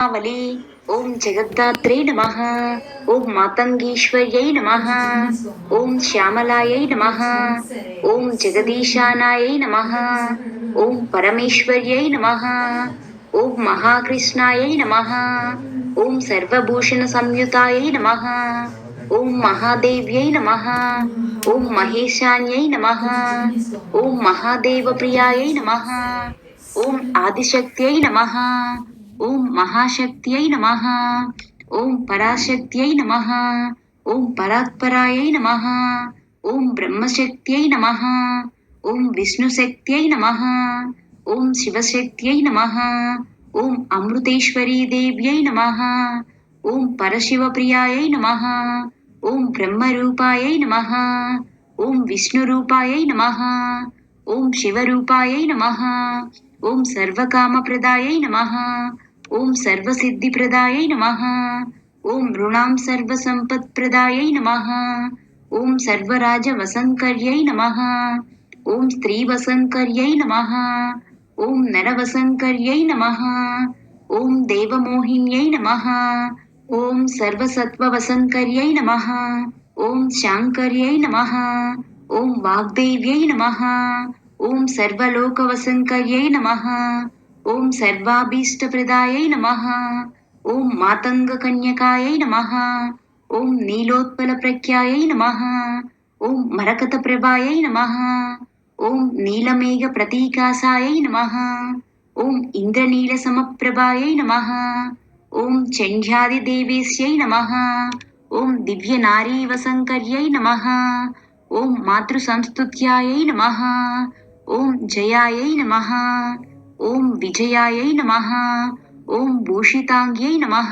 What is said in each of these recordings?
आवली ओम जगद्धात्रे नमः। ओम मातंगीश्वर्यै नमः। ओम श्यामलायै नमः। ओम जगदीशानायै नमः। ओम परमेश्वर्यै नमः। ओम महाकृष्णायै नमः। ओम सर्वभूषण संयुतायै नमः। ओम महादेव्यै नमः। ओम महेशान्यै नमः। ओम महादेवप्रियायै नमः। ओम आदिशक्त्यै नमः। ओम महाशक्त्यै नमः। ओम पराशक्त्यै नमः। ओम परात्परायै नमः। ओम ब्रह्मशक्त्यै नमः। ओम विष्णुशक्त्यै नमः। ओम शिवशक्त्यै नमः। ओम अमृतेश्वरी देव्यै नमः। ओम परशिवप्रियायै नमः। ओम ब्रह्मरूपायै नमः। ओम विष्णुरूपायै नमः। ओम शिवरूपायै नमः। ओम सर्वकामप्रदायै नमः। ओम सर्वसिद्धिप्रदायै नमः। ओम नृणां सर्वसम्पत्प्रदायै नमः। ओम सर्वराजवसङ्कर्यै नमः। ओम स्त्रीवसङ्कर्यै नमः। ओम नरवसङ्कर्यै नमः। ओम देवमोहिन्यै नमः। ओम सर्वसत्त्ववसङ्कर्यै नमः। ओम शाङ्कर्यै नमः। ओम वाग्देव्यै नमः। ओम सर्वलोकवसङ्कर्यै नमः। ओम सर्वाभीष्टप्रदायै नमः। ओम मातङ्गकन्यकायै नमः। ओम नीलोत्पलप्रख्यायै नमः। ओम मरकतप्रभायै नमः। ओम नीलमेघप्रतीकासायै नमः। ओम इन्द्रनीलसमप्रभायै नमः। ओम चण्ड्यादिदेवेश्यै नमः। ओम दिव्यनारीवसङ्कर्यै नमः। ओम मातृसंस्तुत्यायै नमः। ओम जयायै नमः। ओम विजयायै नमः। ओम भूषिताङ्ग्यै नमः।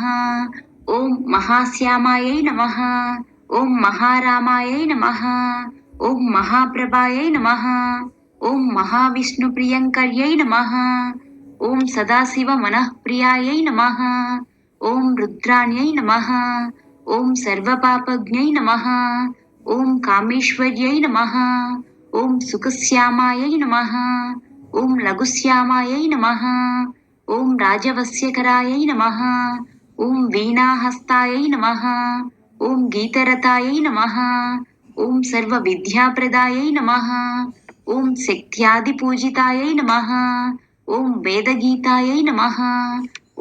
ओम महाश्यामायै नमः। ओम महारामायै नमः। ओम महाप्रभायै नमः। ओम महाविष्णुप्रियङ्कर्यै नमः। ओम सदाशिवमनःप्रियायै नमः। ओम रुद्राण्यै नमः। ओम सर्वपापज्ञै नमः। ओम कामेश्वर्यै नमः। ओम सुखश्यामायै नमः। ओम लघुश्यामायै नमः। ओम राजवस्यकरायै नमः। ओम वीणाहस्तायै नमः। ओम गीतरतायै नमः। ओम सर्वविद्याप्रदायै नमः। ओम शक्त्यादिपूजितायै नमः। ओम वेदगीतायै नमः।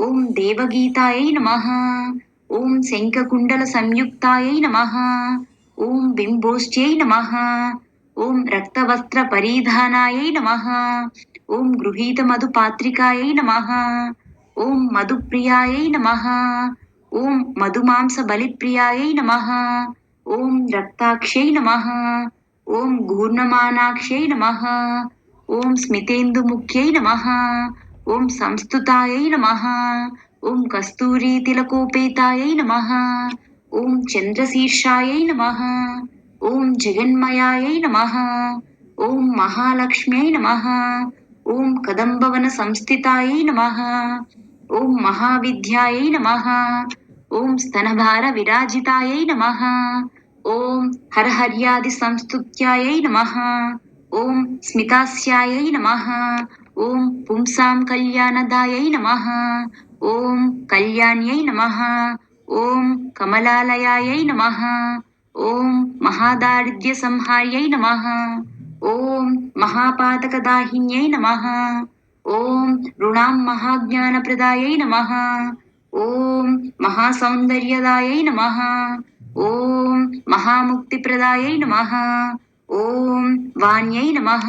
ओम देवगीतायै नमः। ओम शङ्खकुण्डलसंयुक्तायै नमः। ओम बिम्बोष्ट्यै नमः। ओम रक्तवस्त्रपरिधानायै नमः। ओम गृहीतमधुपात्रिकायै नमः। ओम मधुप्रियायै नमः। ओम मधुमांसबलिप्रियायै नमः। ओम रक्ताक्ष्यै नमः। ओम घूर्णमानाक्ष्यै नमः। ओम स्मितेन्दुमुख्यै नमः। ओम संस्तुतायै नमः। ओम कस्तूरीतिलकोपेतायै नमः। ओम चन्द्रशीर्षायै नमः। ओम जगन्मयायै नमः। ओम महालक्ष्म्यै नमः। ओम कदम्बवनसंस्थितायै नमः। ओम महाविद्यायै नमः। ओम स्तनभारविराजितायै नमः। ओम हरहर्यादिसंस्तुत्यायै नमः। ओम स्मितास्यायै नमः। ओम पुंसां कल्याणदायै नमः। ओम कल्याण्यै नमः। ओम कमलालयायै नमः। ओम महादारिद्र्यसंहार्यै नमः। ओम महापातकदाहिन्यै नमः। ओम ऋणां महाज्ञानप्रदायै नमः। ओम महासौन्दर्यदायै नमः। ओम महामुक्तिप्रदायै नमः। ओम वाण्यै नमः।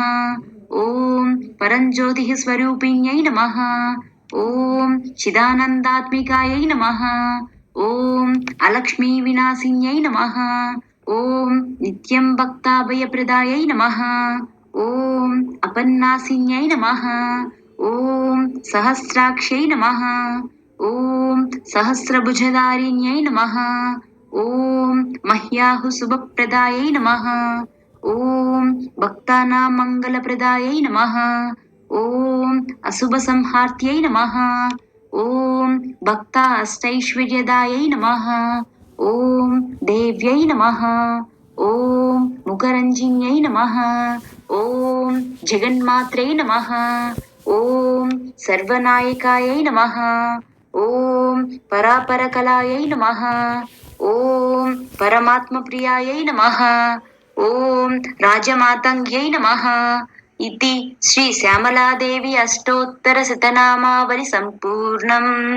ओम परञ्ज्योतिः स्वरूपिण्यै नमः। ओम चिदानन्दात्मिकायै नमः। ओम अलक्ष्मीविनाशिन्यै नमः। ओम नित्यं भक्ताभयप्रदायै नमः। ओम अपन्नासिन्यै नमः। ओम सहस्राक्ष्यै नमः। ओम सहस्रभुजधारिण्यै नमः। ओम मह्याहुशुभप्रदायै नमः। ओम भक्तानां मङ्गलप्रदायै नमः। ओम अशुभसंहार्त्यै नमः। ओम भक्ता अष्टैश्वर्यदायै नमः। ओम देव्यै नमः। ओम मुखरञ्जिन्यै नमः। ओम जगन्मात्रे नमः। ओम सर्वनायकायै नमः। ఓం పరాపరకలాయై నమః. ఓం పరమాత్మప్రియాయై నమః. ఓం రాజమాతంగ్యై నమః. इति श्री श्यामलादेवी अष्टोत्तरशतनामावली सम्पूर्णम्।